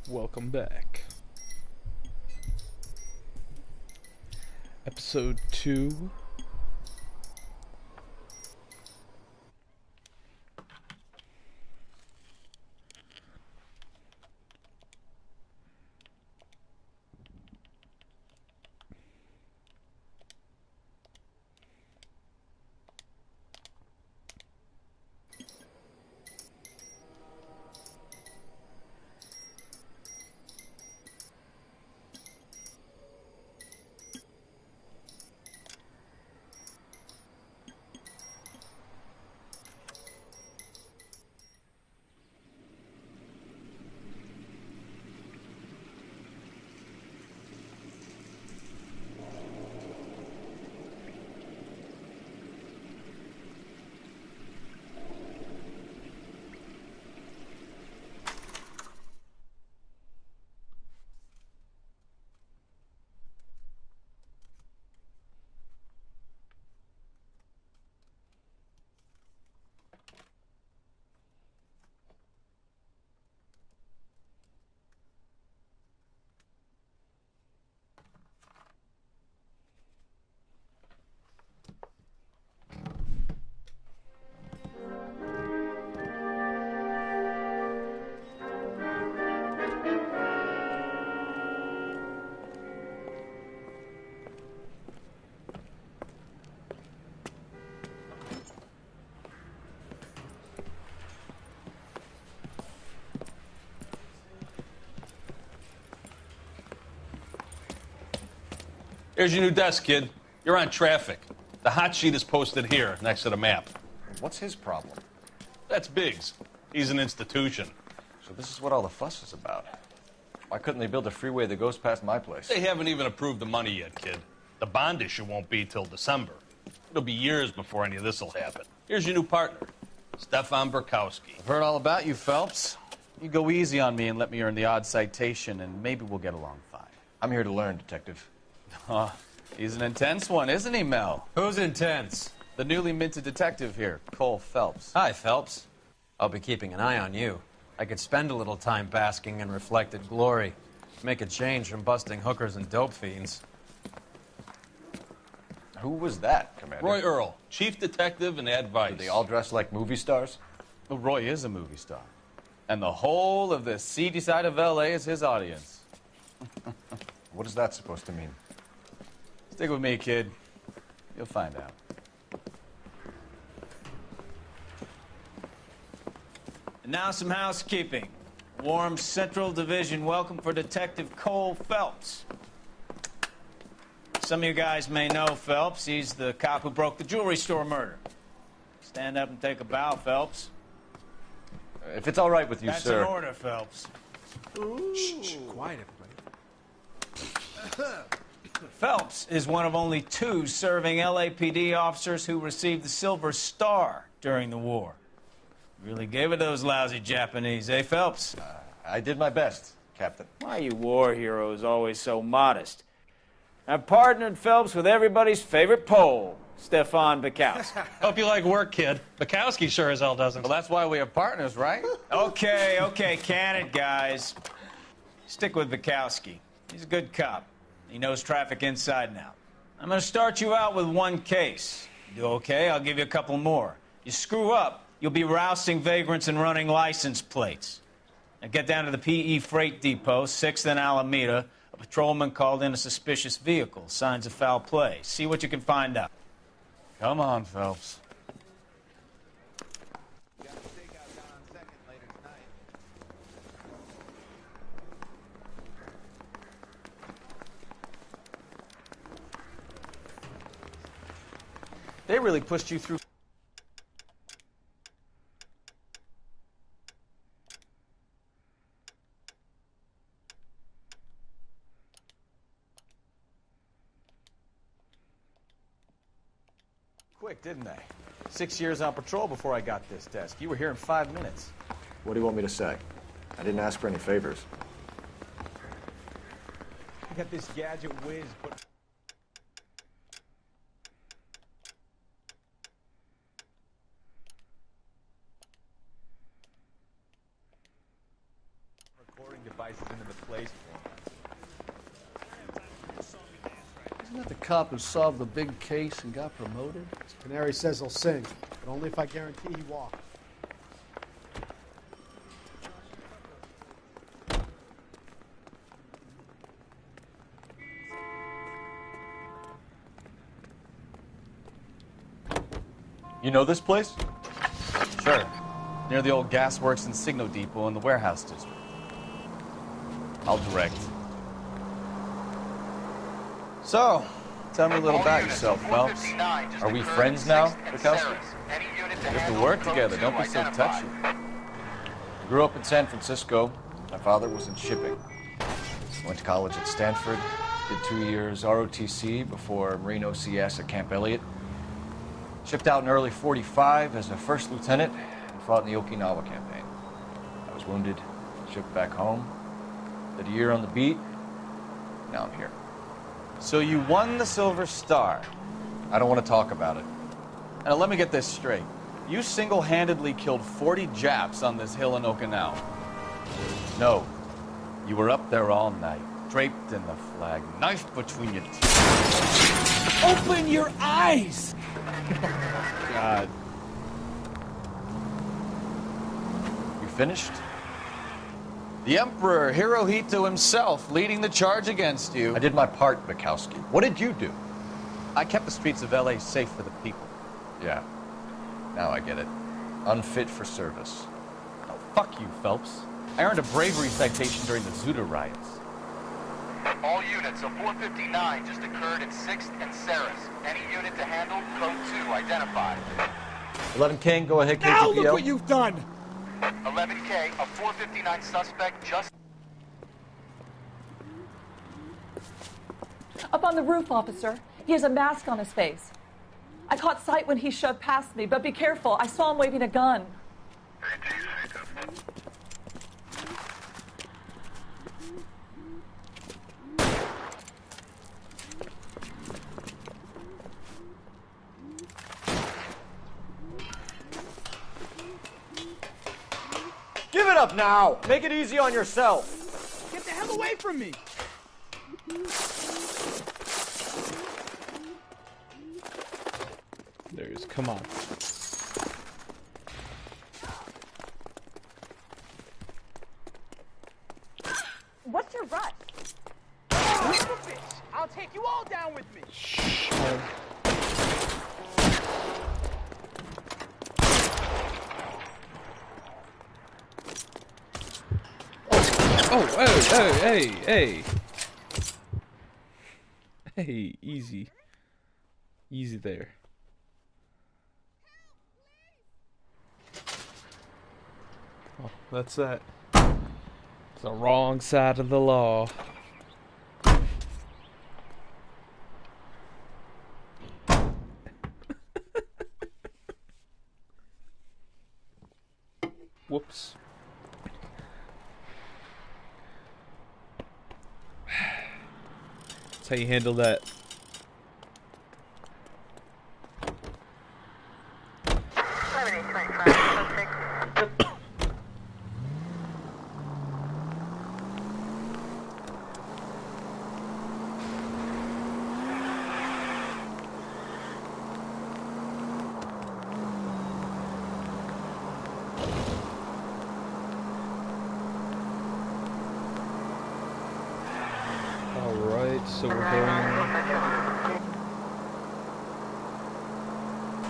Welcome back. Episode 2. Here's your new desk, kid. You're on traffic. The hot sheet is posted here, next to the map. What's his problem? That's Biggs. He's an institution. So this is what all the fuss is about. Why couldn't they build a freeway that goes past my place? They haven't even approved the money yet, kid. The bond issue won't be till December. It'll be years before any of this will happen. Here's your new partner, Stefan Burkowski. I've heard all about you, Phelps. You go easy on me and let me earn the odd citation, and maybe we'll get along fine. I'm here to learn, Detective. He's an intense one, isn't he, Mel? Who's intense? The newly minted detective here, Cole Phelps. Hi, Phelps. I'll be keeping an eye on you. I could spend a little time basking in reflected glory. Make a change from busting hookers and dope fiends. Who was that, Commander? Roy Earl, chief detective and advice. Do they all dress like movie stars? Well, Roy is a movie star. And the whole of the seedy side of L.A. is his audience. What is that supposed to mean? Stick with me, kid. You'll find out. And now some housekeeping. Warm Central Division welcome for Detective Cole Phelps. Some of you guys may know Phelps. He's the cop who broke the jewelry store murder. Stand up and take a bow, Phelps. If it's all right with you, That's sir. an order, Phelps. Shh, quiet, everybody. Phelps is one of only 2 serving LAPD officers who received the Silver Star during the war. Really gave it those lousy Japanese, eh, Phelps? I did my best, Captain. Why are you war heroes always so modest? I've partnered Phelps with everybody's favorite Pole, Stefan Burkowski. Hope you like work, kid. Bukowski sure as hell doesn't. Well, that's why we have partners, right? Okay, can it, guys. Stick with Burkowski. He's a good cop. He knows traffic inside and out. I'm going to start you out with 1 case. You do okay, I'll give you a couple more. You screw up, you'll be rousting vagrants and running license plates. Now get down to the PE Freight Depot, 6th and Alameda. A patrolman called in a suspicious vehicle. Signs of foul play. See what you can find out. Come on, Phelps. They really pushed you through. Quick, didn't they? 6 years on patrol before I got this desk. You were here in 5 minutes. What do you want me to say? I didn't ask for any favors. I got this gadget whiz, but... Recording device spices into the place for him. Isn't that the cop who solved the big case and got promoted? Canary says he'll sing, but only if I guarantee he walks. You know this place? Sure. Near the old gasworks and Signo Depot in the warehouse district. I'll direct. So, tell me a little about yourself, Phelps. Are we friends now, Bukowski? We have to work together. Don't be so touchy. I grew up in San Francisco. My father was in shipping. Went to college at Stanford. Did 2 years ROTC before Marine OCS at Camp Elliott. Shipped out in early '45 as a first lieutenant and fought in the Okinawa campaign. I was wounded, shipped back home. Did a year on the beat. Now I'm here. So you won the Silver Star. I don't want to talk about it. Now let me get this straight. You single-handedly killed 40 Japs on this hill in Okinawa. No. You were up there all night, draped in the flag, knife between your teeth. Open your eyes! God. You finished? The Emperor Hirohito himself leading the charge against you. I did my part, Bukowski. What did you do? I kept the streets of L.A. safe for the people. Yeah. Now I get it. Unfit for service. Oh, fuck you, Phelps. I earned a bravery citation during the Zuda riots. All units, a 459 just occurred in 6th and Saris. Any unit to handle, code 2 identified. 11 King, go ahead, KGPL. Now look what you've done! 11K, a 459 suspect just... Up on the roof, officer. He has a mask on his face. I caught sight when he shoved past me, but be careful. I saw him waving a gun. Give it up now! Make it easy on yourself! Get the hell away from me! There he is. Come on. What's your rush? I'll take you all down with me! Oh, hey. Hey, easy. Easy there. Oh, that's that. It's the wrong side of the law. Whoops. That's how you handle that. Alright, so we're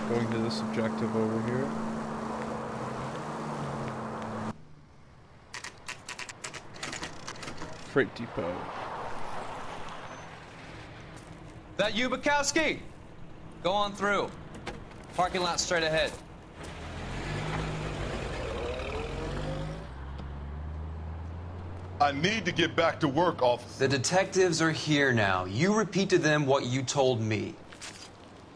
going to this objective over here. Freight depot. That you, Bukowski? Go on through. Parking lot straight ahead. I need to get back to work, officer. The detectives are here now. You repeat to them what you told me.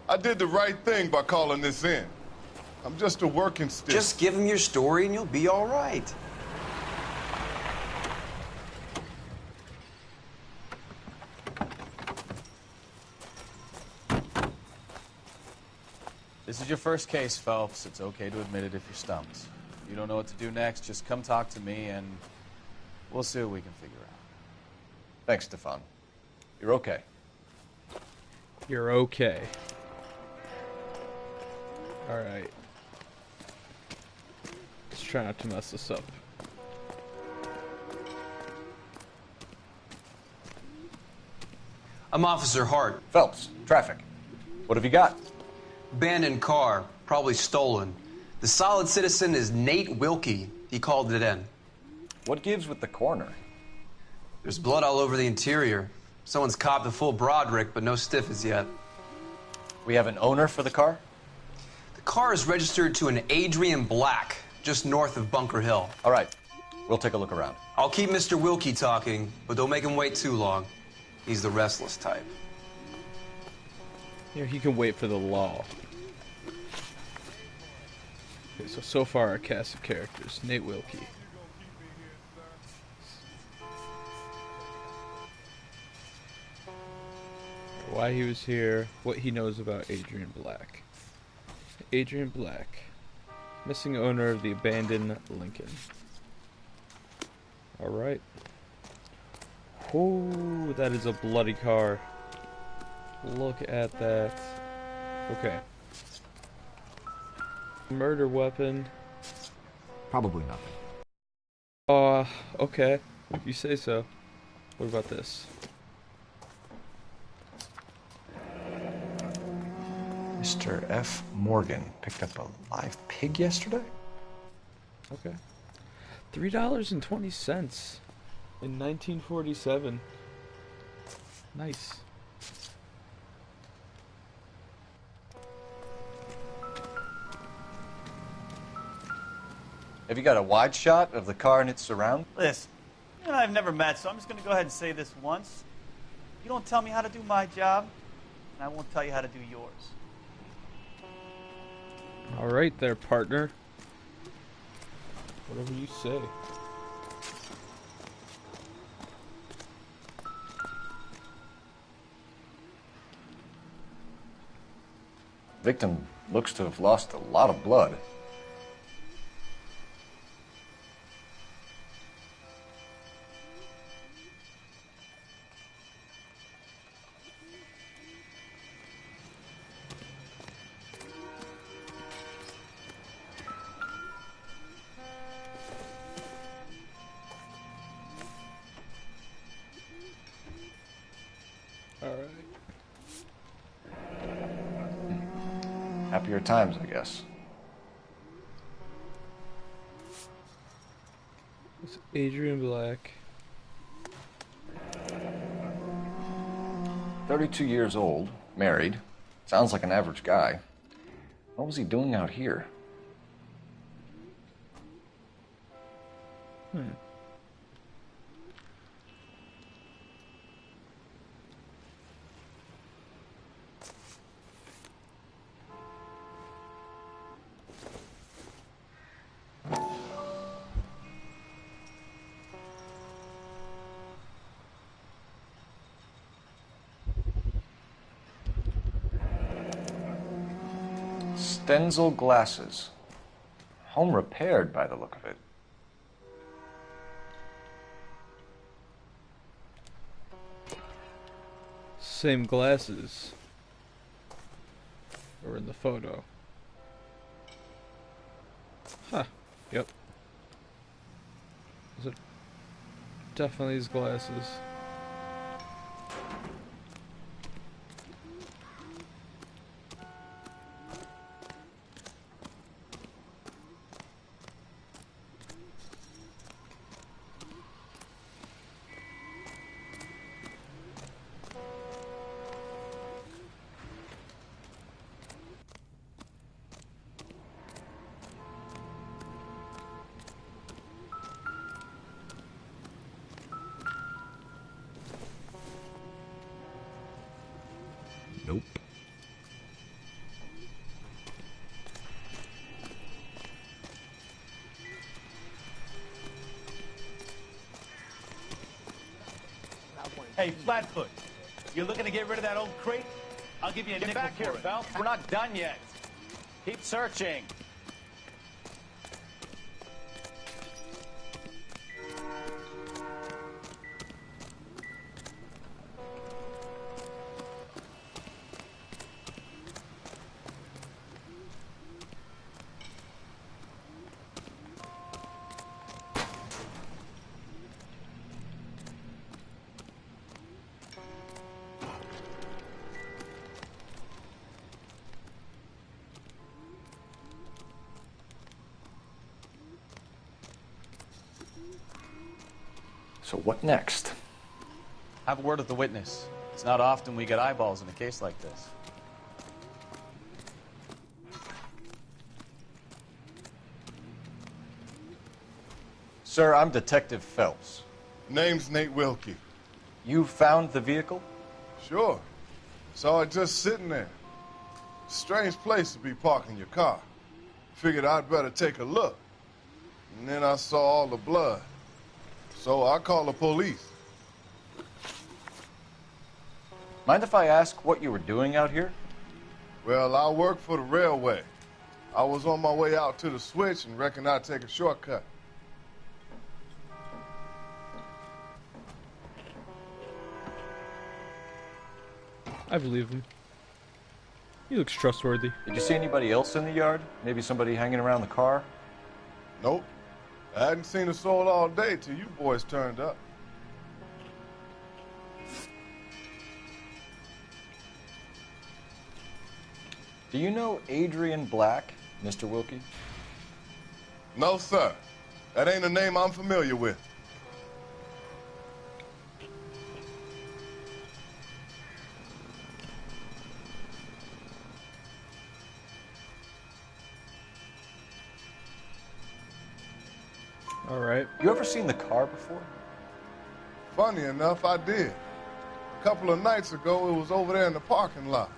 I did the right thing by calling this in. I'm just a working stick. Just give them your story and you'll be all right. This is your first case, Phelps. It's okay to admit it if you're stumped. If you don't know what to do next, just come talk to me and We'll see what we can figure out. Thanks, Stefan. You're okay. You're okay. Alright. Let's try not to mess this up. I'm Officer Hart. Phelps, traffic. What have you got? Abandoned car, probably stolen. The solid citizen is Nate Wilkie. He called it in. What gives with the coroner? There's blood all over the interior. Someone's copped a full Broderick, but no stiff as yet. We have an owner for the car? The car is registered to an Adrian Black, just north of Bunker Hill. All right. We'll take a look around. I'll keep Mr. Wilkie talking, but don't make him wait too long. He's the restless type. Yeah, he can wait for the law. Okay, so far our cast of characters. Nate Wilkie. Why he was here, what he knows about Adrian Black. Adrian Black, missing owner of the abandoned Lincoln. Alright. Oh, that is a bloody car. Look at that. Okay. Murder weapon. Probably nothing. Okay. If you say so. What about this? Mr. F. Morgan picked up a live pig yesterday? Okay. $3.20 in 1947. Nice. Have you got a wide shot of the car and its surround? Listen, you and I have never met, so I'm just going to go ahead and say this once. You don't tell me how to do my job, and I won't tell you how to do yours. Alright there, partner. Whatever you say. Victim looks to have lost a lot of blood. Alright. Happier times, I guess. It's Adrian Black. 32 years old, married. Sounds like an average guy. What was he doing out here? Stenzel glasses. Home repaired by the look of it. Same glasses. Or in the photo. Huh. Yep. Is it definitely his glasses? Nope. Hey, Flatfoot, you looking to get rid of that old crate? I'll give you a nickel for it. Get back here, Phelps. We're not done yet. Keep searching. So what next? Have a word with the witness. It's not often we get eyeballs in a case like this. Sir, I'm Detective Phelps. Name's Nate Wilkie. You found the vehicle? Sure. Saw it just sitting there. Strange place to be parking your car. Figured I'd better take a look. And then I saw all the blood. So I called the police. Mind if I ask what you were doing out here? Well, I work for the railway. I was on my way out to the switch and reckoned I'd take a shortcut. I believe him. He looks trustworthy. Did you see anybody else in the yard? Maybe somebody hanging around the car? Nope. I hadn't seen a soul all day till you boys turned up. Do you know Adrian Black, Mr. Wilkie? No, sir. That ain't a name I'm familiar with. All right. You ever seen the car before? Funny enough, I did. A couple of nights ago, it was over there in the parking lot.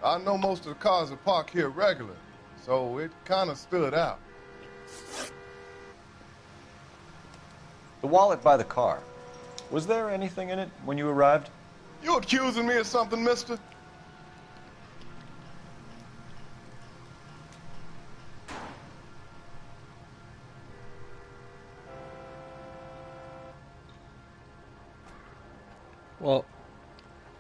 I know most of the cars are parked here regular, so it kind of stood out. The wallet by the car. Was there anything in it when you arrived? You accusing me of something, mister? Well,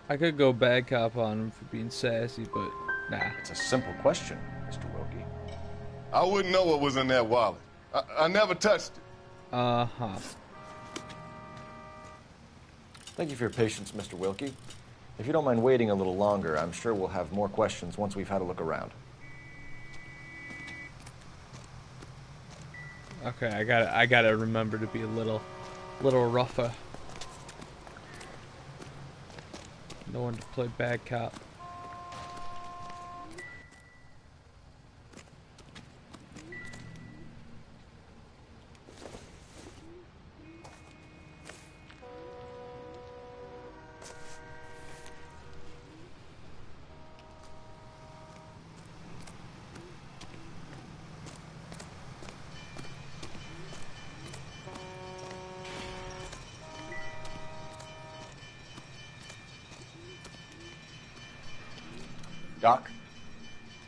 I could go bad cop on him for being sassy, but nah. It's a simple question, Mr. Wilkie. I wouldn't know what was in that wallet. I never touched it. Uh-huh. Thank you for your patience, Mr. Wilkie. If you don't mind waiting a little longer, I'm sure we'll have more questions once we've had a look around. Okay, I gotta remember to be a little rougher. No one to play bad cop. Doc?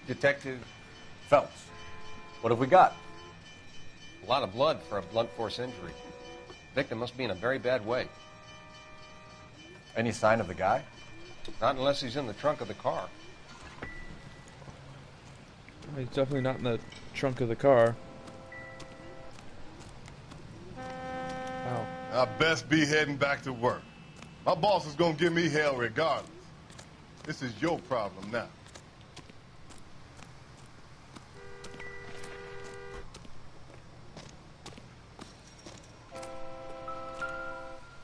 Detective Phelps. What have we got? a lot of blood for a blunt force injury. Victim must be in a very bad way. Any sign of the guy? Not unless he's in the trunk of the car. He's definitely not in the trunk of the car. Wow. I best be heading back to work. My boss is gonna give me hell regardless. This is your problem now.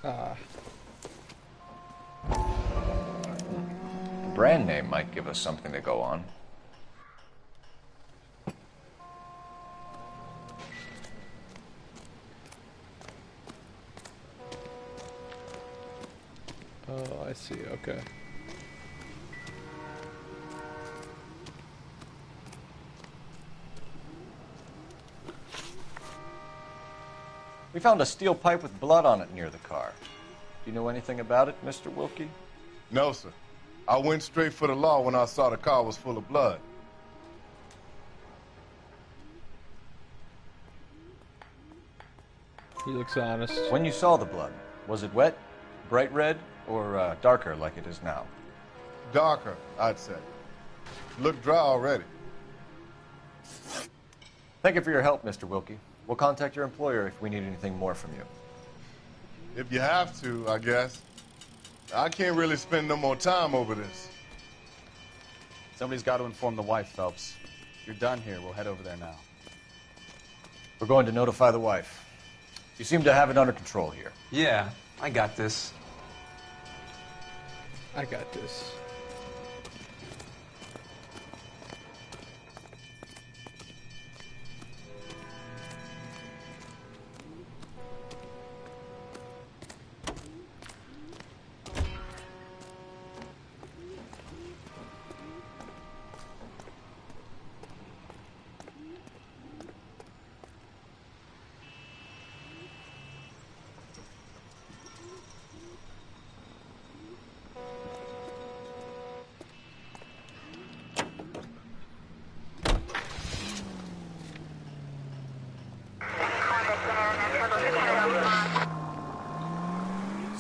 The brand name might give us something to go on. Oh, I see. Okay. We found a steel pipe with blood on it near the car. Do you know anything about it, Mr. Wilkie? No, sir. I went straight for the law when I saw the car was full of blood. He looks honest. When you saw the blood, was it wet, bright red, or darker like it is now? Darker, I'd say. Looked dry already. Thank you for your help, Mr. Wilkie. We'll contact your employer if we need anything more from you. If you have to, I guess. I can't really spend no more time over this. Somebody's got to inform the wife, Phelps. If you're done here, we'll head over there now. We're going to notify the wife. You seem to have it under control here. Yeah, I got this. I got this.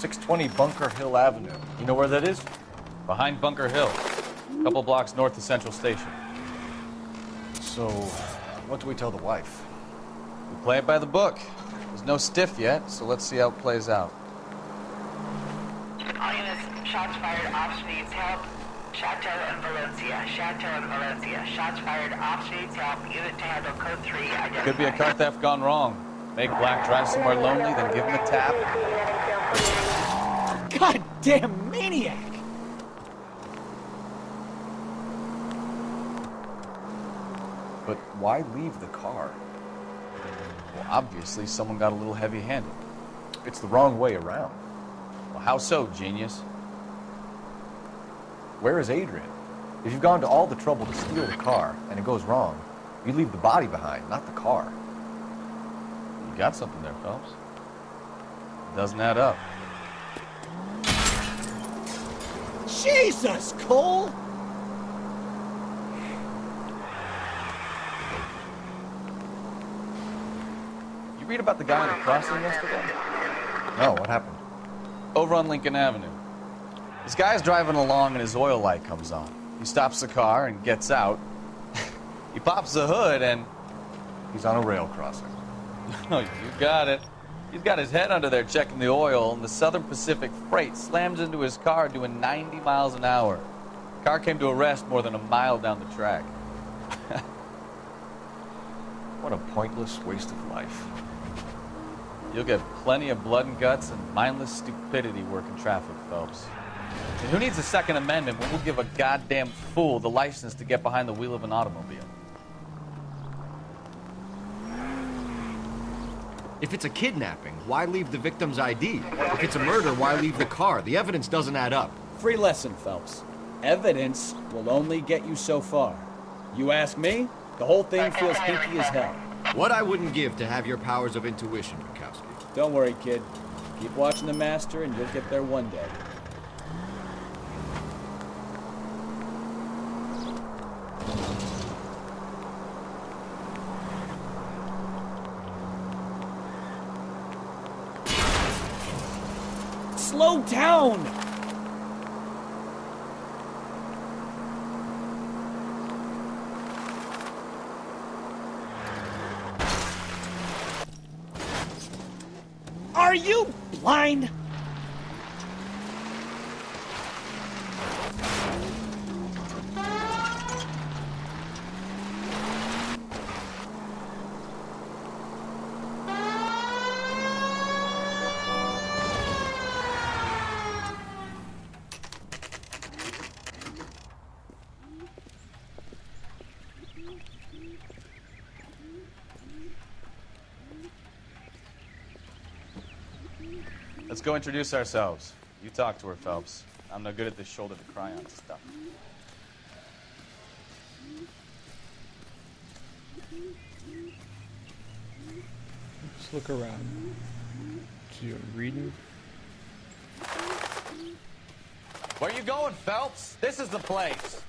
.620 Bunker Hill Avenue. You know where that is? Behind Bunker Hill, a couple blocks north of Central Station. So, what do we tell the wife? We play it by the book. There's no stiff yet, so let's see how it plays out. All units, shots fired, ops needs help. Chateau and Valencia, Chateau and Valencia. Shots fired, ops needs help. Unit to handle code 3, identified. Could be a car theft gone wrong. Make Black drive somewhere lonely, then give him a tap. Goddamn maniac! But why leave the car? Well, obviously someone got a little heavy-handed. It's the wrong way around. Well, how so, genius? Where is Adrian? If you've gone to all the trouble to steal the car and it goes wrong, you leave the body behind, not the car. You got something there, Phelps. It doesn't add up. Jesus, Cole! You read about the guy on the crossing yesterday? No, what happened? Over on Lincoln Avenue. This guy's driving along and his oil light comes on. He stops the car and gets out. He pops the hood and... He's on a rail crossing. Oh, you got it. He's got his head under there checking the oil, and the Southern Pacific Freight slams into his car doing 90 miles an hour. The car came to a rest more than a mile down the track. What a pointless waste of life. You'll get plenty of blood and guts and mindless stupidity working traffic, Phelps. And who needs a Second Amendment when we'll give a goddamn fool the license to get behind the wheel of an automobile? If it's a kidnapping, why leave the victim's ID? If it's a murder, why leave the car? The evidence doesn't add up. Free lesson, Phelps. Evidence will only get you so far. You ask me, the whole thing feels hinky as hell. What I wouldn't give to have your powers of intuition, Bukowski. Don't worry, kid. Keep watching the master and you'll get there one day. Slow down! Are you blind? Let's go introduce ourselves. You talk to her, Phelps. I'm no good at this shoulder to cry on stuff. Just look around. So you're reading? Where you going, Phelps? This is the place.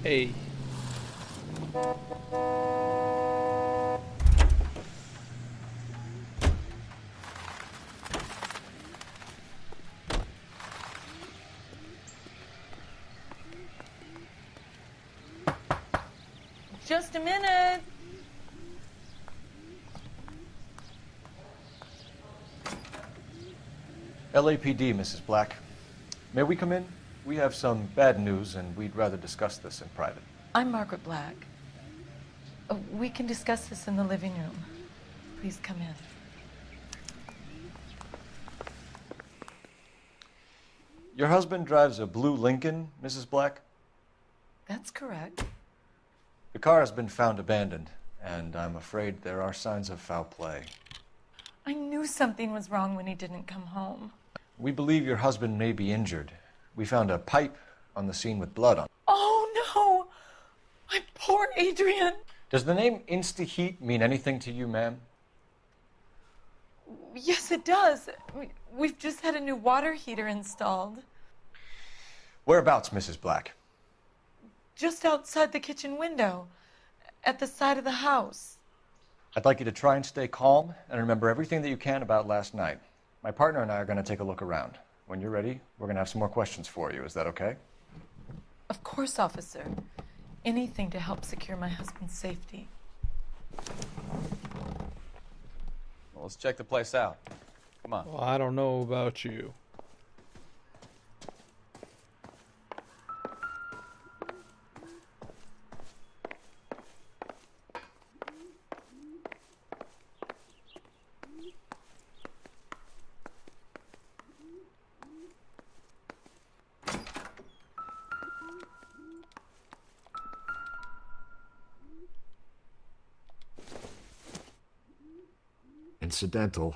Hey. Just a minute. LAPD, Mrs. Black. May we come in? We have some bad news, and we'd rather discuss this in private. I'm Margaret Black. We can discuss this in the living room. Please come in. Your husband drives a blue Lincoln, Mrs. Black? That's correct. The car has been found abandoned, and I'm afraid there are signs of foul play. I knew something was wrong when he didn't come home. We believe your husband may be injured. We found a pipe on the scene with blood on it. Oh, no! My poor Adrian! Does the name Insta-Heat mean anything to you, ma'am? Yes, it does. We've just had a new water heater installed. Whereabouts, Mrs. Black? Just outside the kitchen window, at the side of the house. I'd like you to try and stay calm and remember everything that you can about last night. My partner and I are going to take a look around. When you're ready, we're going to have some more questions for you. Is that okay? Of course, officer. Anything to help secure my husband's safety. Well, let's check the place out. Come on. Well, I don't know about you. Incidental.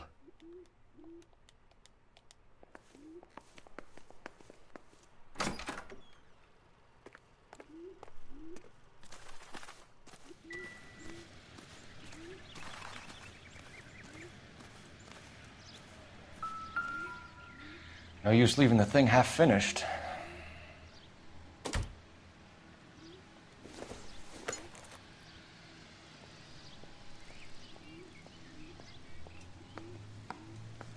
No use leaving the thing half finished.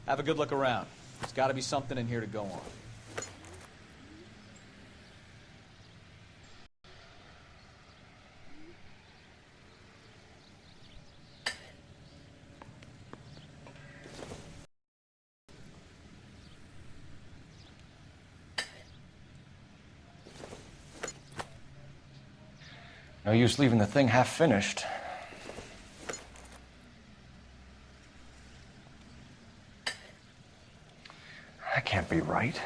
Have a good look around. There's got to be something in here to go on. No use leaving the thing half finished. That can't be right.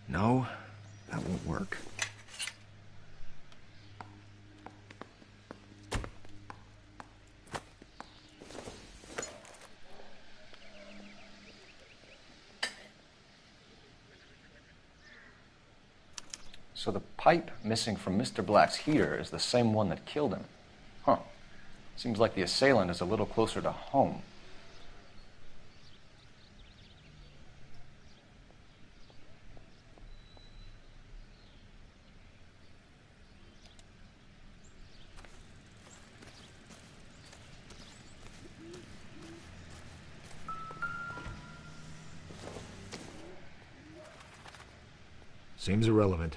No, that won't work. So the pipe missing from Mr. Black's heater is the same one that killed him. Huh. Seems like the assailant is a little closer to home. Seems irrelevant.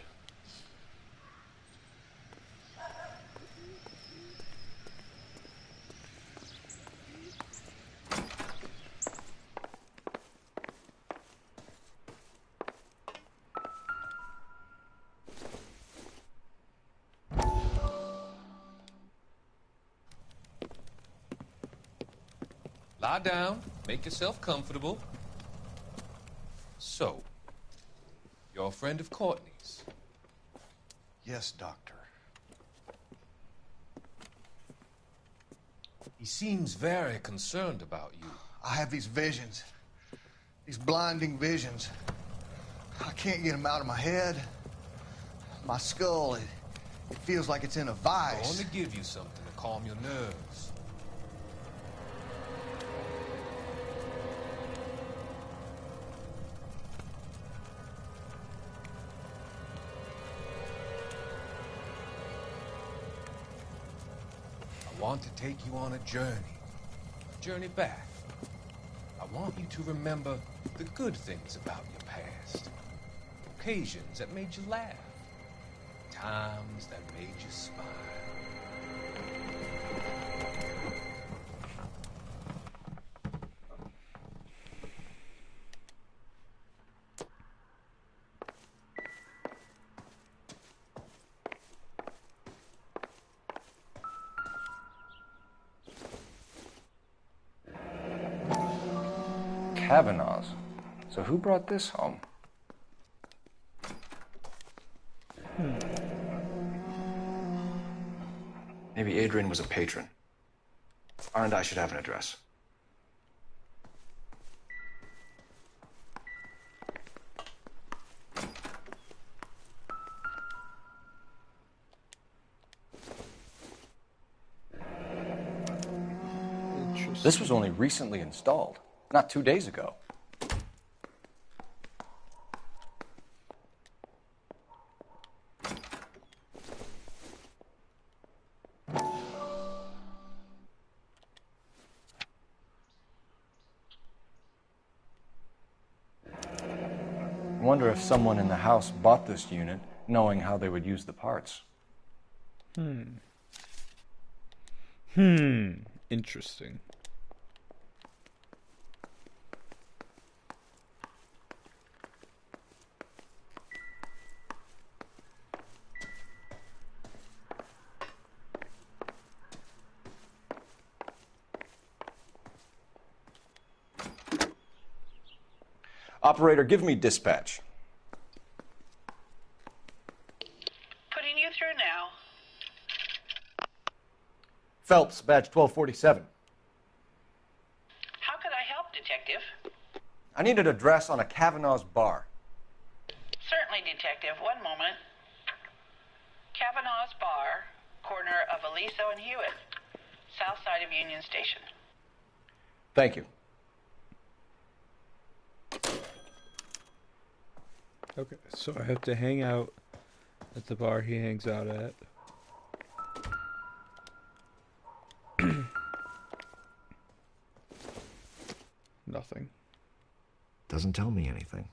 Lie down. Make yourself comfortable. So, you're a friend of Courtney's? Yes, Doctor. He seems very concerned about you. I have these visions. These blinding visions. I can't get them out of my head. My skull, it feels like it's in a I vice. want to give you something to calm your nerves. I want to take you on a journey back. I want you to remember the good things about your past. Occasions that made you laugh. Times that made you smile. Kavanaugh's. So who brought this home? Maybe Adrian was a patron. R&I should have an address. This was only recently installed, not 2 days ago. I wonder if someone in the house bought this unit knowing how they would use the parts. Interesting. Operator, give me dispatch. Putting you through now. Phelps, badge 1247. How could I help, Detective? I need an address on a Kavanaugh's bar. Certainly, Detective. One moment. Kavanaugh's Bar, corner of Aliso and Hewitt, south side of Union Station. Thank you. Okay, so I have to hang out at the bar he hangs out at. Nothing. Doesn't tell me anything.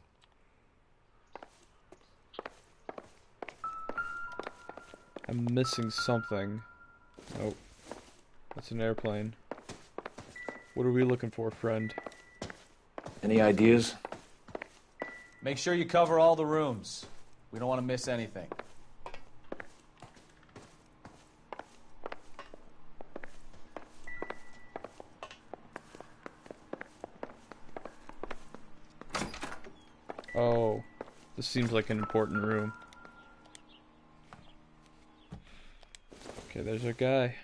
I'm missing something. Nope. That's an airplane. What are we looking for, friend? Any ideas? Make sure you cover all the rooms. We don't want to miss anything. Oh, this seems like an important room. Okay, there's our guy.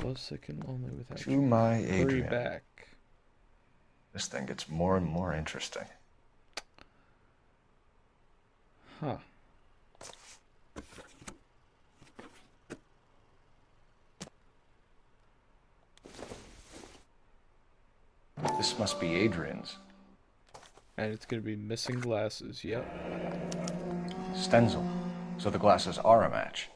Love sick and lonely without To you. my Hurry Adrian. back. This thing gets more and more interesting. Huh. This must be Adrian's. And it's gonna be missing glasses, yep. Stenzel. So the glasses are a match.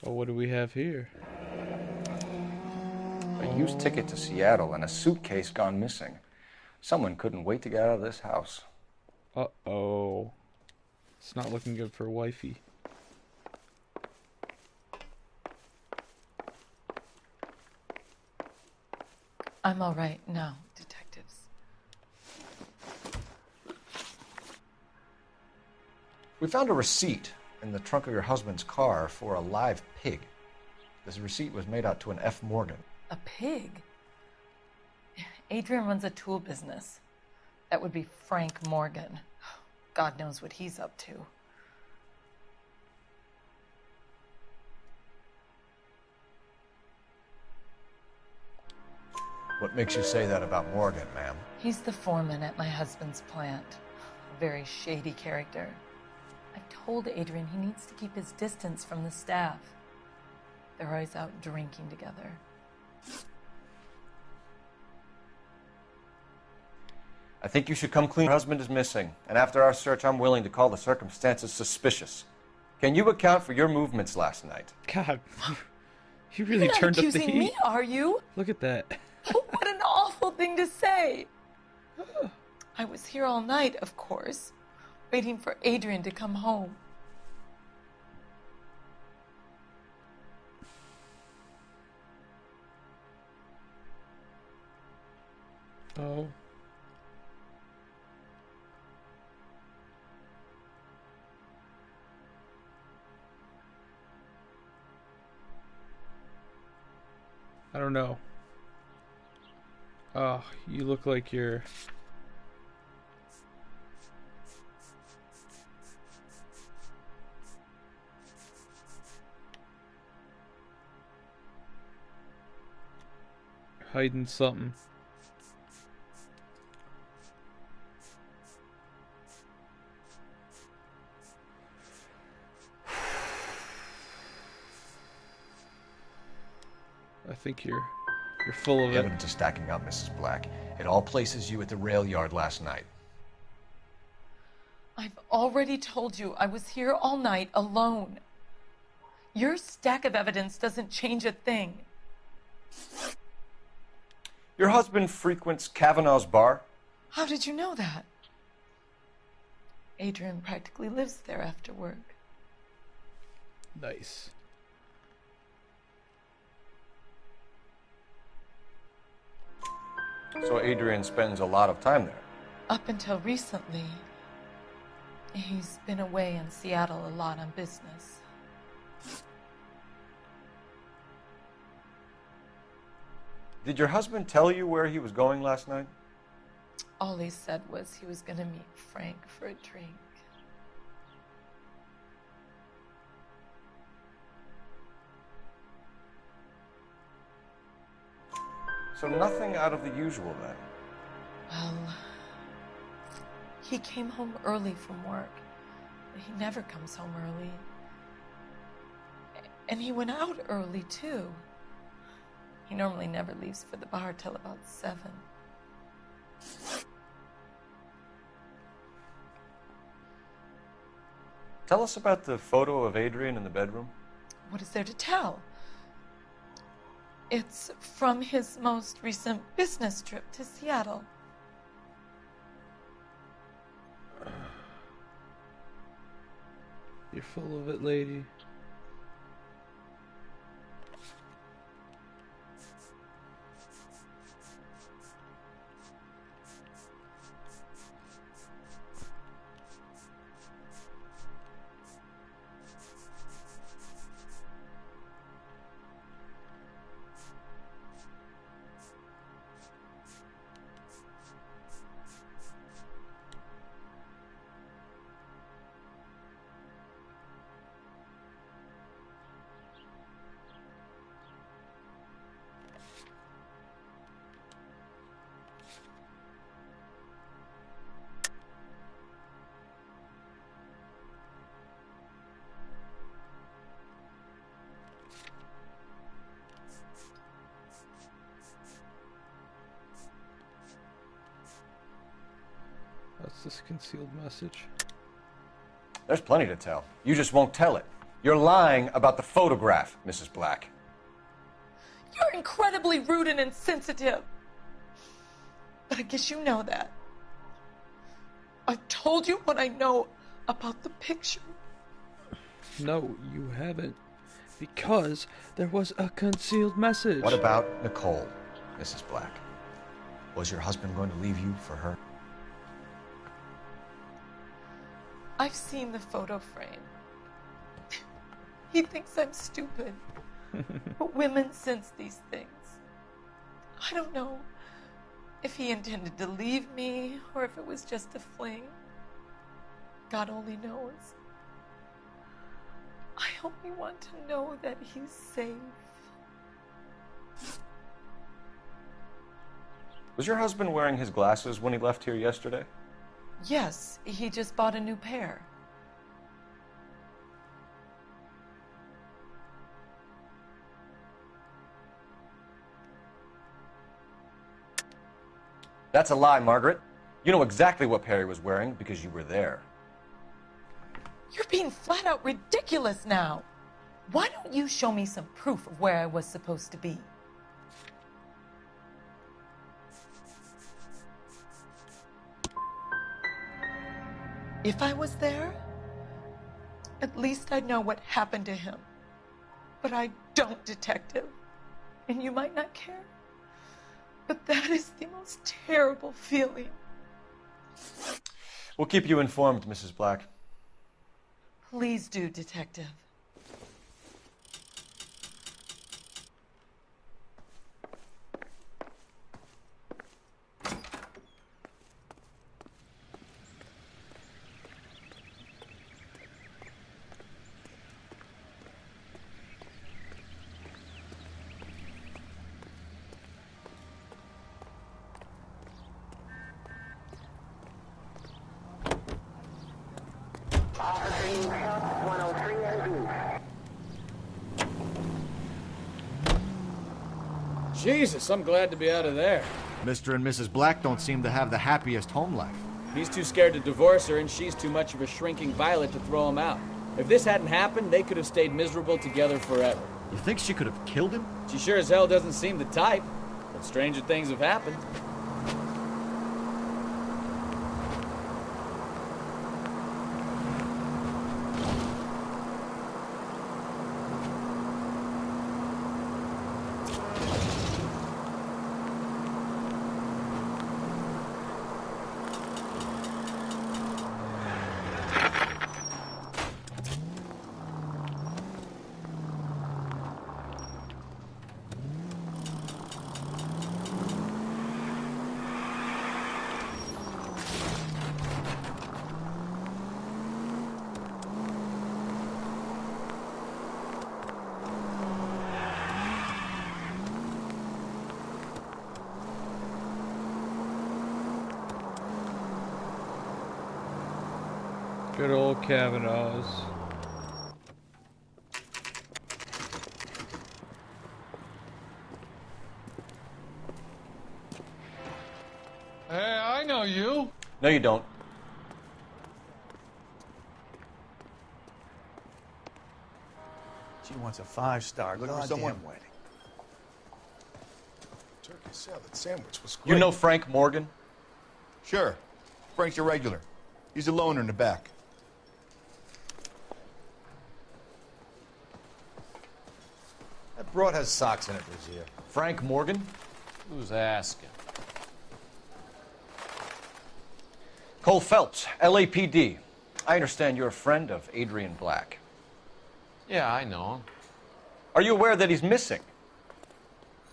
Oh, what do we have here? A used ticket to Seattle and a suitcase gone missing. Someone couldn't wait to get out of this house. Uh-oh. It's not looking good for wifey. I'm all right now, detectives. We found a receipt in the trunk of your husband's car for a live pig. This receipt was made out to an F. Morgan. A pig? Adrian runs a tool business. That would be Frank Morgan. God knows what he's up to. What makes you say that about Morgan, ma'am? He's the foreman at my husband's plant. A very shady character. I've told Adrian he needs to keep his distance from the staff. They're always out drinking together. I think you should come clean. Your husband is missing, and after our search, I'm willing to call the circumstances suspicious. Can you account for your movements last night? God, you really You're not turned up the accusing heat. me, are you? Look at that. What an awful thing to say. I was here all night, of course, waiting for Adrian to come home. Oh. I don't know. Oh, you look like you're... hiding something. I think you're full of The it. evidence is stacking up, Mrs. Black. It all places you at the rail yard last night. I've already told you I was here all night alone. Your stack of evidence doesn't change a thing. Your husband frequents Kavanaugh's bar? How did you know that? Adrian practically lives there after work. Nice. So Adrian spends a lot of time there. Up until recently, he's been away in Seattle a lot on business. Did your husband tell you where he was going last night? All he said was he was going to meet Frank for a drink. So nothing out of the usual then? Well, he came home early from work. He never comes home early. And he went out early, too. He normally never leaves for the bar till about 7. Tell us about the photo of Adrian in the bedroom. What is there to tell? It's from his most recent business trip to Seattle. You're full of it, lady. What's this concealed message? There's plenty to tell. You just won't tell it. You're lying about the photograph, Mrs. Black. You're incredibly rude and insensitive. But I guess you know that. I've told you what I know about the picture. No, you haven't. Because there was a concealed message. What about Nicole, Mrs. Black? Was your husband going to leave you for her? I've seen the photo frame. He thinks I'm stupid. But women sense these things. I don't know if he intended to leave me or if it was just a fling. God only knows. I only want to know that he's safe. Was your husband wearing his glasses when he left here yesterday? Yes, he just bought a new pair. That's a lie, Margaret. You know exactly what pair he was wearing because you were there. You're being flat out ridiculous now. Why don't you show me some proof of where I was supposed to be? If I was there, at least I'd know what happened to him. But I don't, Detective. And you might not care. But that is the most terrible feeling. We'll keep you informed, Mrs. Black. Please do, Detective. Jesus, I'm glad to be out of there. Mr. and Mrs. Black don't seem to have the happiest home life. He's too scared to divorce her, and she's too much of a shrinking violet to throw him out. If this hadn't happened, they could have stayed miserable together forever. You think she could have killed him? She sure as hell doesn't seem the type, but stranger things have happened. Good old Kavanaugh's. Hey, I know you. No, you don't. She wants a 5-star Looking for goddamn someone? wedding. Turkey salad sandwich was great. You know Frank Morgan? Sure. Frank's a regular. He's a loner in the back. That broad has socks in it, Brazier. Frank Morgan? Who's asking? Cole Phelps, LAPD. I understand you're a friend of Adrian Black. Yeah, I know him. Are you aware that he's missing?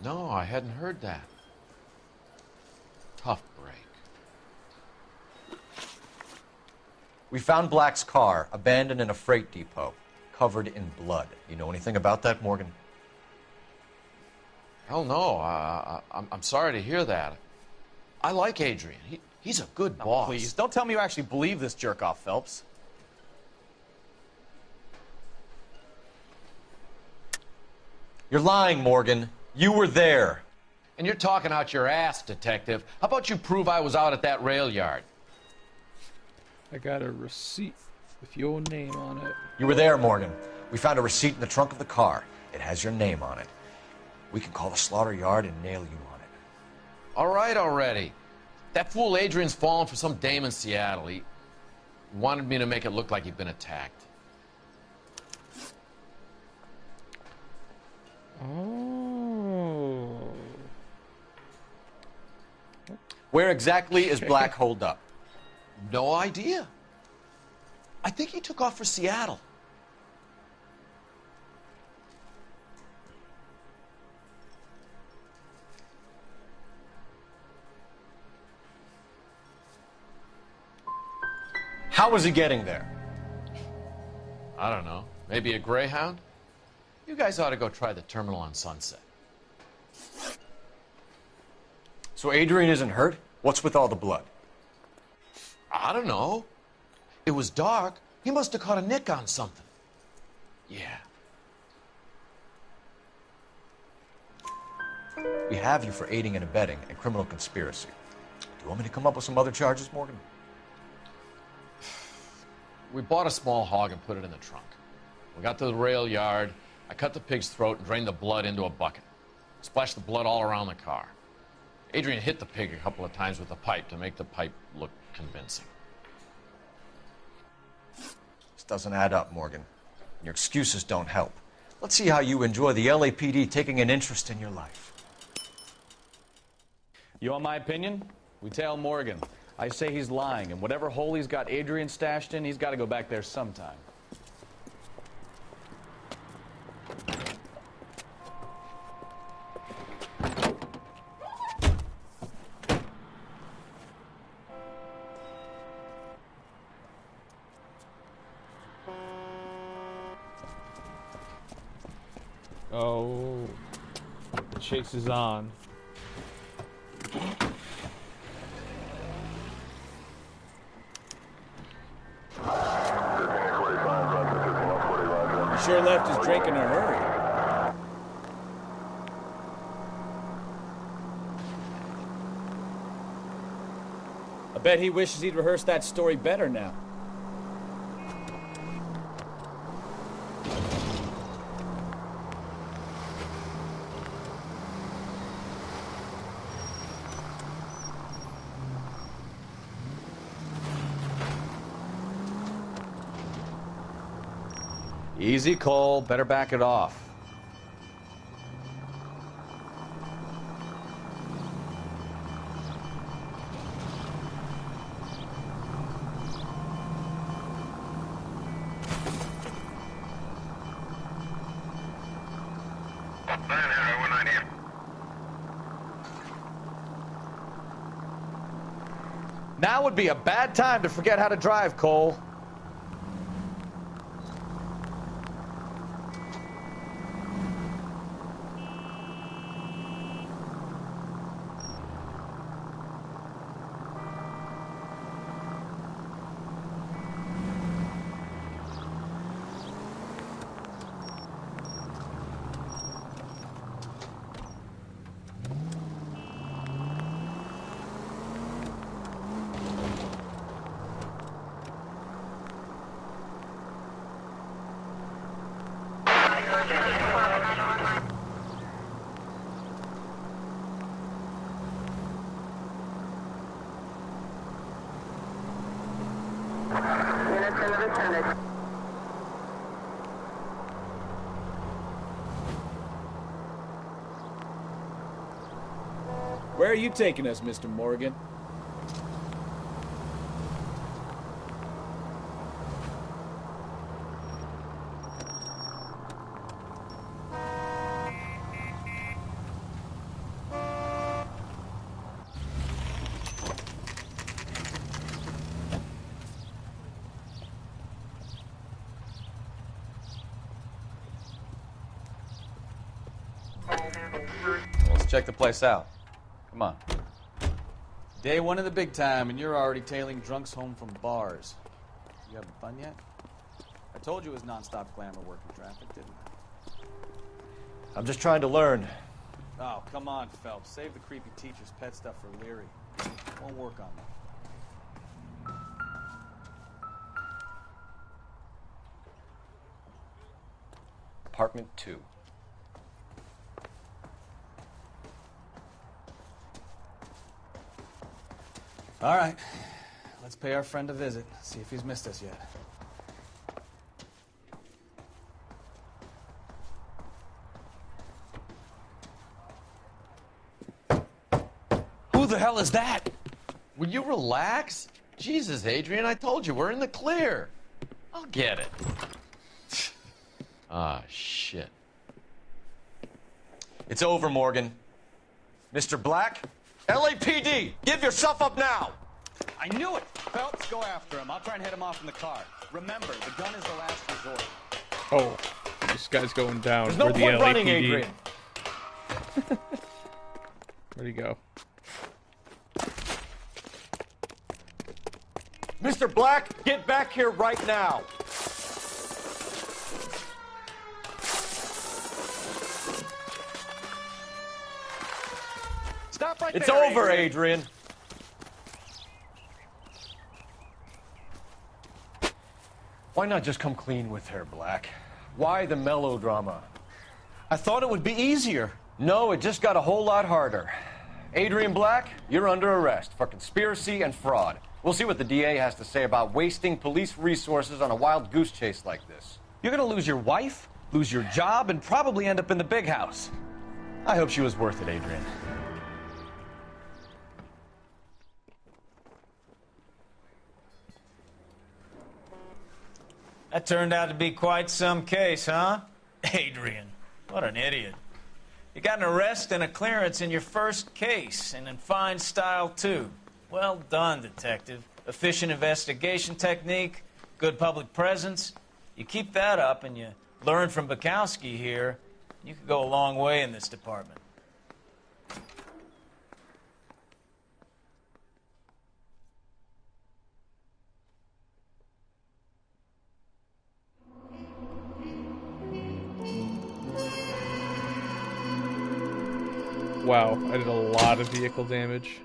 No, I hadn't heard that. Tough break. We found Black's car abandoned in a freight depot, covered in blood. You know anything about that, Morgan? Hell no. I'm sorry to hear that. I like Adrian. He's a good boss. Please, don't tell me you actually believe this jerk-off, Phelps. You're lying, Morgan. You were there. And you're talking out your ass, Detective. How about you prove I was out at that rail yard? I got a receipt with your name on it. You were there, Morgan. We found a receipt in the trunk of the car. It has your name on it. We can call the slaughter yard and nail you on it. All right already. That fool Adrian's fallen for some dame in Seattle. He wanted me to make it look like he'd been attacked. Oh. Where exactly is Black holed up? No idea. I think he took off for Seattle. How was he getting there? I don't know. Maybe a Greyhound? You guys ought to go try the terminal on Sunset. So Adrian isn't hurt? What's with all the blood? I don't know. It was dark. He must have caught a nick on something. Yeah. We have you for aiding and abetting and criminal conspiracy. Do you want me to come up with some other charges, Morgan? We bought a small hog and put it in the trunk. We got to the rail yard. I cut the pig's throat and drained the blood into a bucket. Splashed the blood all around the car. Adrian hit the pig a couple of times with a pipe to make the pipe look convincing. This doesn't add up, Morgan. Your excuses don't help. Let's see how you enjoy the LAPD taking an interest in your life. You want my opinion? We tail Morgan. I say he's lying, and whatever hole he's got Adrian stashed in, he's got to go back there sometime. Oh, the chase is on. He sure left his drink in a hurry. I bet he wishes he'd rehearsed that story better now. Easy, Cole. Better back it off. Now would be a bad time to forget how to drive, Cole. Where are you taking us, Mr. Morgan? Let's check the place out. Come on. Day one of the big time, and you're already tailing drunks home from bars. You having fun yet? I told you it was non-stop glamour working traffic, didn't I? I'm just trying to learn. Oh, come on, Phelps. Save the creepy teacher's pet stuff for Leary. Won't work on me. Apartment 2. All right. Let's pay our friend a visit. See if he's missed us yet. Who the hell is that? Will you relax? Jesus, Adrian, I told you, we're in the clear. I'll get it. Ah, shit. It's over, Morgan. Mr. Black, LAPD, give yourself up now! I knew it! Phelps, go after him. I'll try and hit him off in the car. Remember, the gun is the last resort. Oh, this guy's going down. There's no We're the point LAPD. running, Adrian. Where'd he go? Mr. Black, get back here right now. Stop right It's there, over, Adrian. Why not just come clean with her, Black? Why the melodrama? I thought it would be easier. No, it just got a whole lot harder. Adrian Black, you're under arrest for conspiracy and fraud. We'll see what the DA has to say about wasting police resources on a wild goose chase like this. You're gonna lose your wife, lose your job, and probably end up in the big house. I hope she was worth it, Adrian. That turned out to be quite some case, huh? Adrian, what an idiot. You got an arrest and a clearance in your first case, and in fine style, too. Well done, detective. Efficient investigation technique, good public presence. You keep that up and you learn from Bukowski here, you could go a long way in this department. Wow, I did a lot of vehicle damage.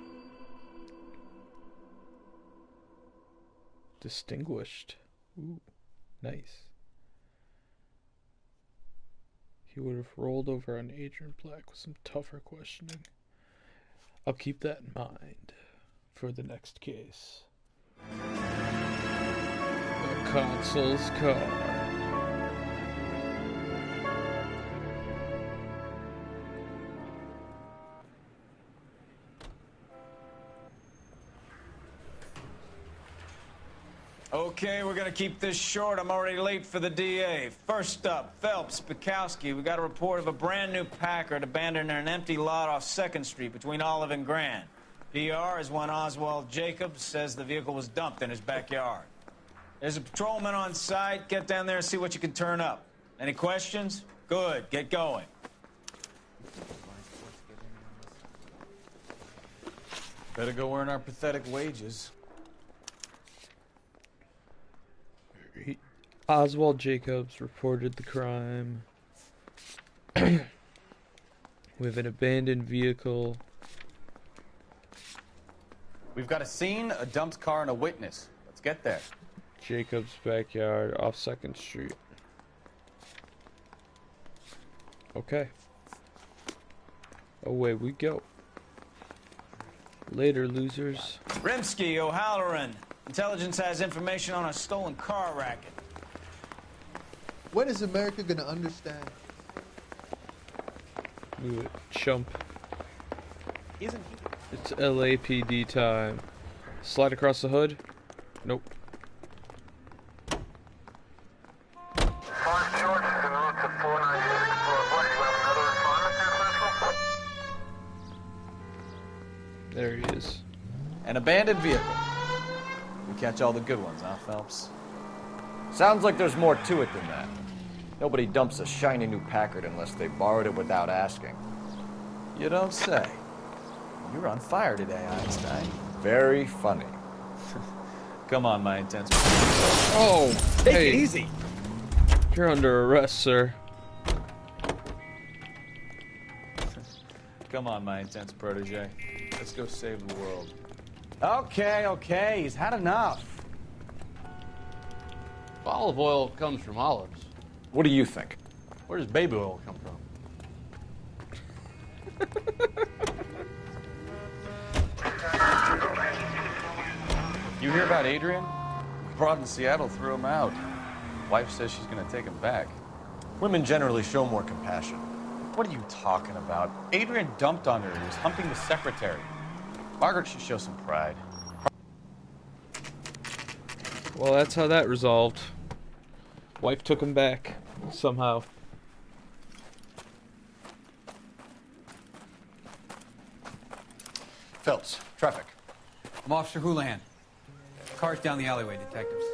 Distinguished. Ooh, nice. He would have rolled over on Adrian Black with some tougher questioning. I'll keep that in mind for the next case. The consul's car. Okay, we're gonna keep this short. I'm already late for the DA. First up, Phelps, Bukowski. We got a report of a brand new Packard abandoned in an empty lot off 2nd Street between Olive and Grand. PR is one Oswald Jacobs says the vehicle was dumped in his backyard. There's a patrolman on site. Get down there and see what you can turn up. Any questions? Good, get going. Better go earn our pathetic wages. Oswald Jacobs reported the crime. We have an abandoned vehicle. We've got a scene, a dumped car, and a witness. Let's get there. Jacobs' backyard off 2nd Street. Okay. Away we go. Later, losers. Rimsky, O'Halloran. Intelligence has information on a stolen car racket. When is America gonna understand? Move it, chump. Isn't he? It's LAPD time. Slide across the hood? Nope. There he is. An abandoned vehicle. We catch all the good ones, huh, Phelps? Sounds like there's more to it than that. Nobody dumps a shiny new Packard unless they borrowed it without asking. You don't say. You're on fire today, Einstein. Very funny. Come on, my intense. Oh, Take hey. it easy. You're under arrest, sir. Come on, my intense protege. Let's go save the world. Okay, he's had enough. Olive oil comes from olives. What do you think? Where does baby oil come from? You hear about Adrian? Broad in Seattle threw him out. Wife says she's gonna take him back. Women generally show more compassion. What are you talking about? Adrian dumped on her. He was humping the secretary. Margaret should show some pride. Well, that's how that resolved. Wife took him back, somehow. Phelps, traffic. I'm Officer Houlihan. Car's down the alleyway, detectives.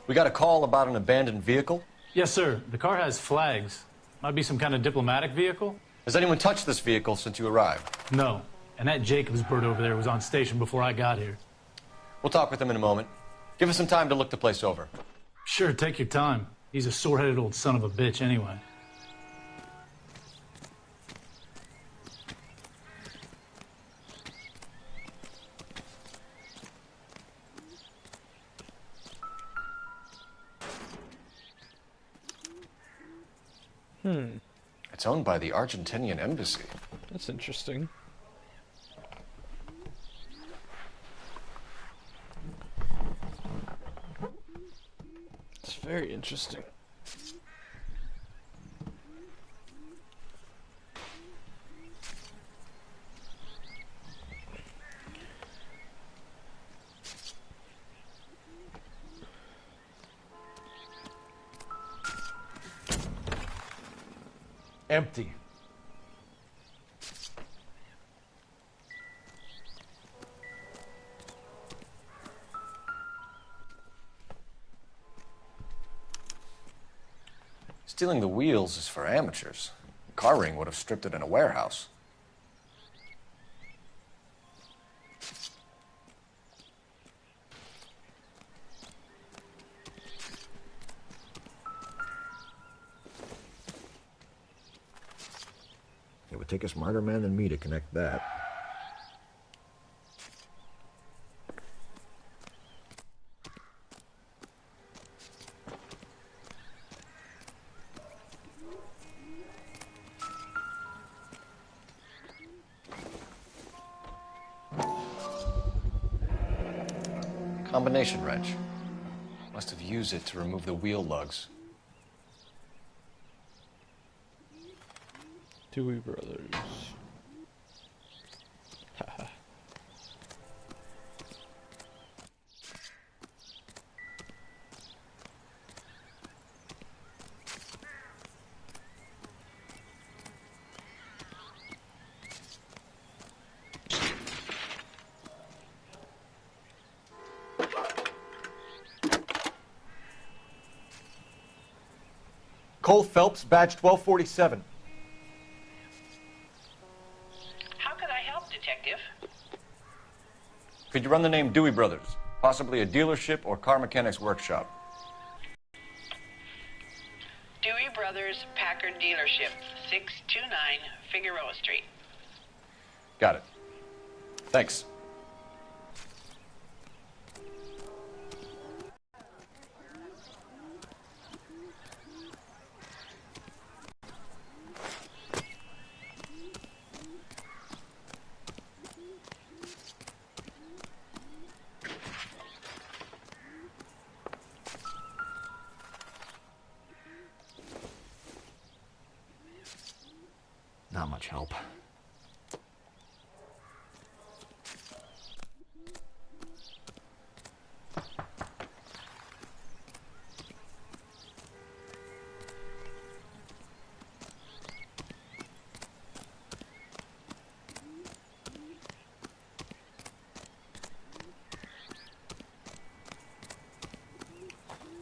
We got a call about an abandoned vehicle. Yes, sir. The car has flags. Might be some kind of diplomatic vehicle. Has anyone touched this vehicle since you arrived? No. And that Jacobs bird over there was on station before I got here. We'll talk with him in a moment. Give us some time to look the place over. Sure, take your time. He's a sore-headed old son of a bitch anyway. It's owned by the Argentinian embassy. That's interesting. It's very interesting. Empty. Stealing the wheels is for amateurs. The car ring would have stripped it in a warehouse. It would take a smarter man than me to connect that. Combination wrench. Must have used it to remove the wheel lugs. Dewey Brothers. Haha. Cole Phelps, badge 1247. How can I help, Detective? Could you run the name Dewey Brothers? Possibly a dealership or car mechanics workshop. Dewey Brothers Packard Dealership, 629 Figueroa Street. Got it. Thanks. Not much help.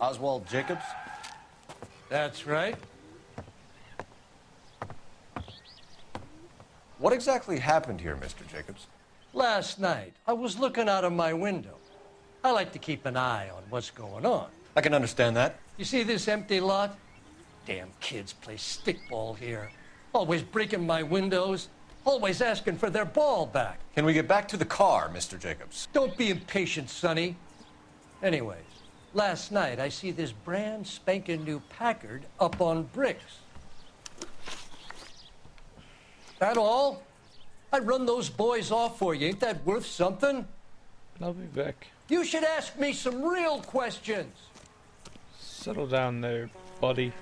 Oswald Jacobs? That's right. What exactly happened here, Mr. Jacobs? Last night, I was looking out of my window. I like to keep an eye on what's going on. I can understand that. You see this empty lot? Damn kids play stickball here. Always breaking my windows. Always asking for their ball back. Can we get back to the car, Mr. Jacobs? Don't be impatient, Sonny. Anyways, last night I see this brand spanking new Packard up on bricks. That all? I'd run those boys off for you. Ain't that worth something? I'll be back. You should ask me some real questions. Settle down there, buddy.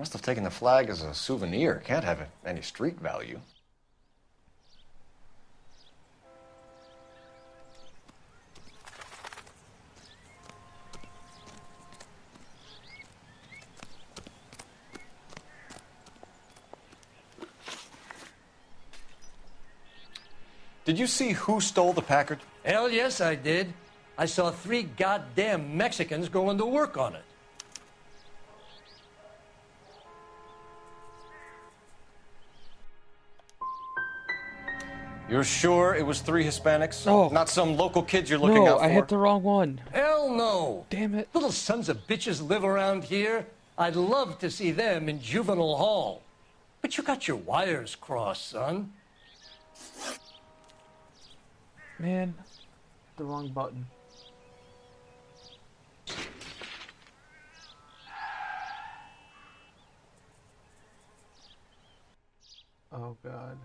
Must have taken the flag as a souvenir. Can't have any street value. Did you see who stole the Packard? Hell yes, I did. I saw 3 goddamn Mexicans going to work on it. You're sure it was 3 Hispanics? Oh. Not some local kids you're looking out for? I hit the wrong one. Hell no. Damn it. Little sons of bitches live around here. I'd love to see them in juvenile hall. But you got your wires crossed, son. Man, the wrong button. Oh God.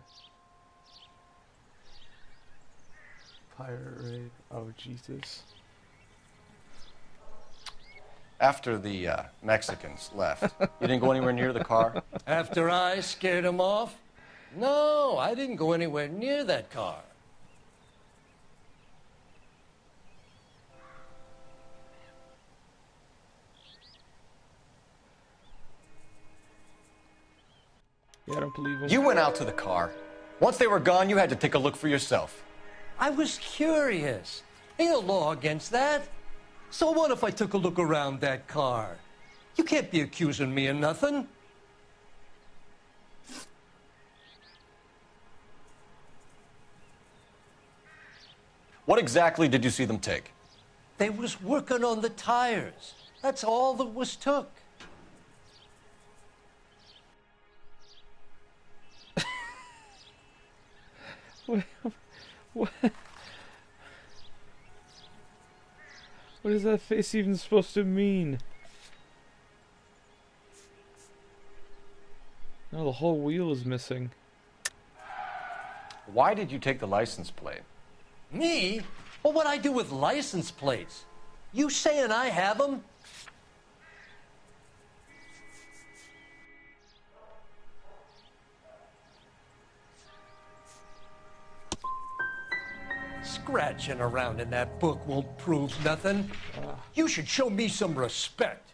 Pirate raid. Oh Jesus. After the Mexicans left, you didn't go anywhere near the car? After I scared them off? No, I didn't go anywhere near that car. Yeah, I don't believe him. You went out to the car. Once they were gone, you had to take a look for yourself. I was curious. Ain't no law against that. So what if I took a look around that car? You can't be accusing me of nothing. What exactly did you see them take? They was working on the tires. That's all that was took. What? What is that face even supposed to mean? No, the whole wheel is missing. Why did you take the license plate? Me? Well, what'd I do with license plates? You saying I have them? Scratching around in that book won't prove nothing. You should show me some respect.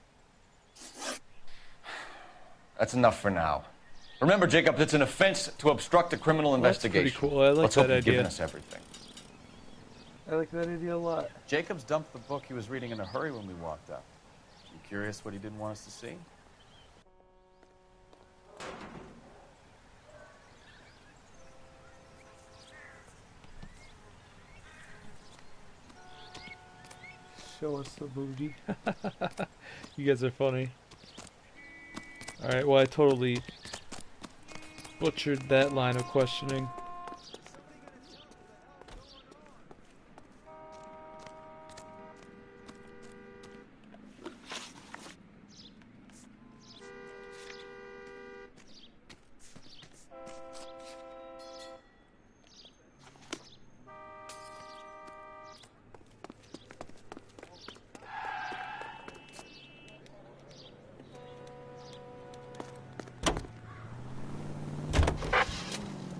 That's enough for now. Remember, Jacob, it's an offense to obstruct a criminal investigation. That's pretty cool. I like Let's that hope you've idea. given us everything. I like that idea a lot. Jacobs dumped the book he was reading in a hurry when we walked up. You curious what he didn't want us to see? Show us the booty. You guys are funny. Alright, well I totally butchered that line of questioning.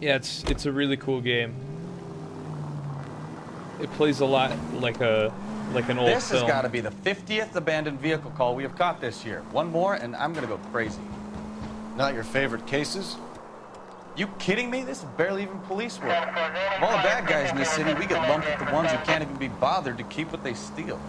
Yeah, it's a really cool game. It plays a lot like an old This film. has got to be the 50th abandoned vehicle call we have caught this year. One more, and I'm going to go crazy. Not your favorite cases? You kidding me? This is barely even police work. Of all the bad guys in this city, we get lumped with the ones who can't even be bothered to keep what they steal.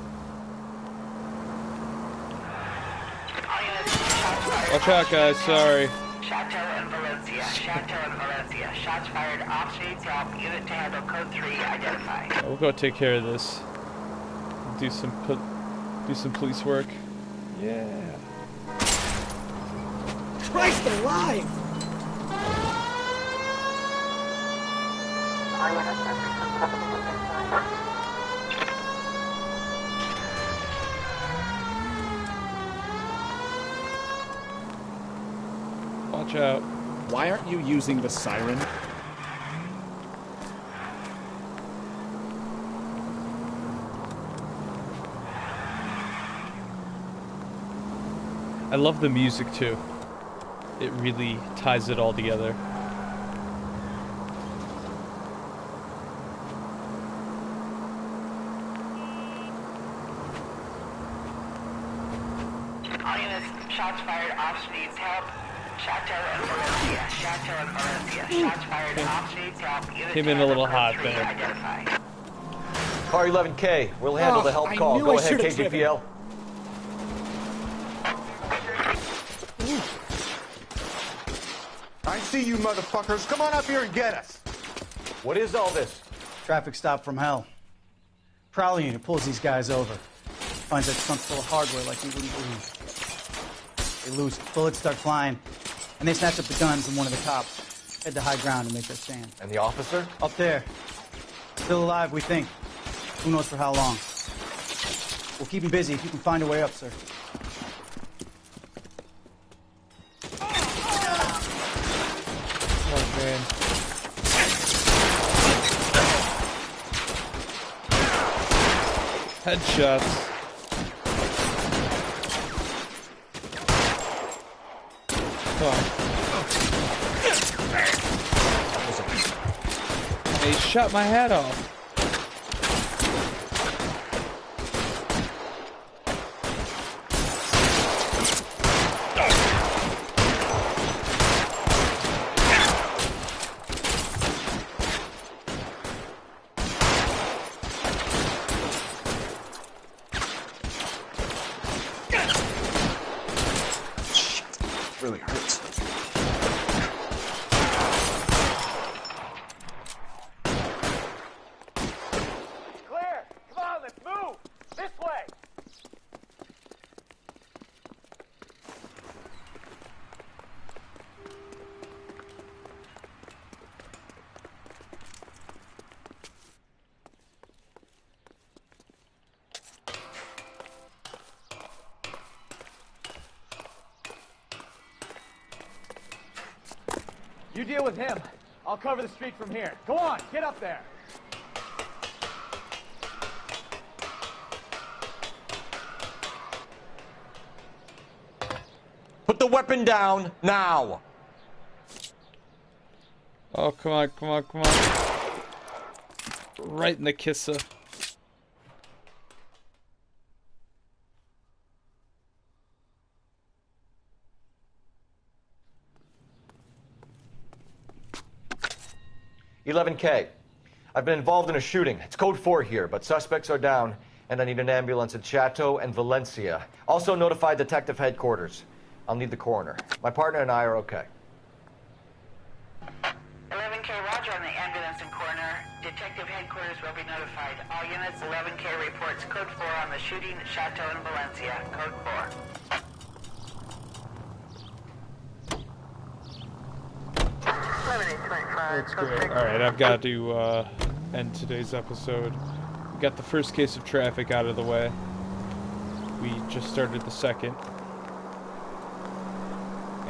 Watch out, guys. Sorry. Chateau and Valencia. Chateau and Valencia. Shots fired. Officer needs help. Unit to handle code 3 identified. We'll go take care of this. Do some police work. Yeah. Christ alive! Watch out. Why aren't you using the siren? I love the music too. it really ties it all together. All units, shots fired. Officer needs help. Chateau and Valencia. Chateau and Valencia. Shots fired. Officer needs help. Unit Came in a little hot three, there. identify. Car 11K, we'll handle the help I call. knew Go I ahead, should've KGPL. I see you motherfuckers. Come on up here and get us. What is all this? Traffic stop from hell. Prowler unit pulls these guys over. Finds that trunk full of hardware like you wouldn't believe. They lose, bullets start flying, and they snatch up the guns and one of the cops. Head to high ground and make their stand. And the officer? Up there. Still alive, we think. Who knows for how long. We'll keep him busy if you can find a way up, sir. Oh, man. Headshots. He shot my head off. Really hurts. Clear! Come on, let's move! This way! You deal with him. I'll cover the street from here. Go on, get up there. Put the weapon down, now! Oh, come on, come on, come on. Right in the kisser. $11K. I've been involved in a shooting. It's code 4 here, but suspects are down, and I need an ambulance at Chateau and Valencia. Also notify detective headquarters. I'll need the coroner. My partner and I are okay. 11K, roger on the ambulance and coroner. Detective headquarters will be notified. All units, 11K reports code 4 on the shooting at Chateau and Valencia. Code 4. That's great. Alright, I've got to end today's episode. We got the first case of traffic out of the way. We just started the second.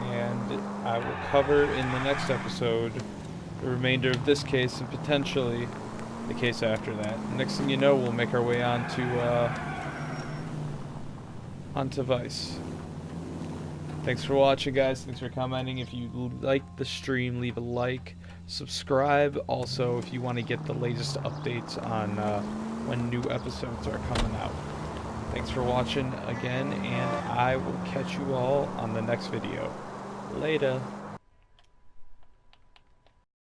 And I will cover in the next episode the remainder of this case and potentially the case after that. Next thing you know, we'll make our way onto Vice. Thanks for watching, guys. Thanks for commenting. If you liked the stream, leave a like. Subscribe. Also, if you want to get the latest updates on when new episodes are coming out. Thanks for watching again, and I will catch you all on the next video. Later.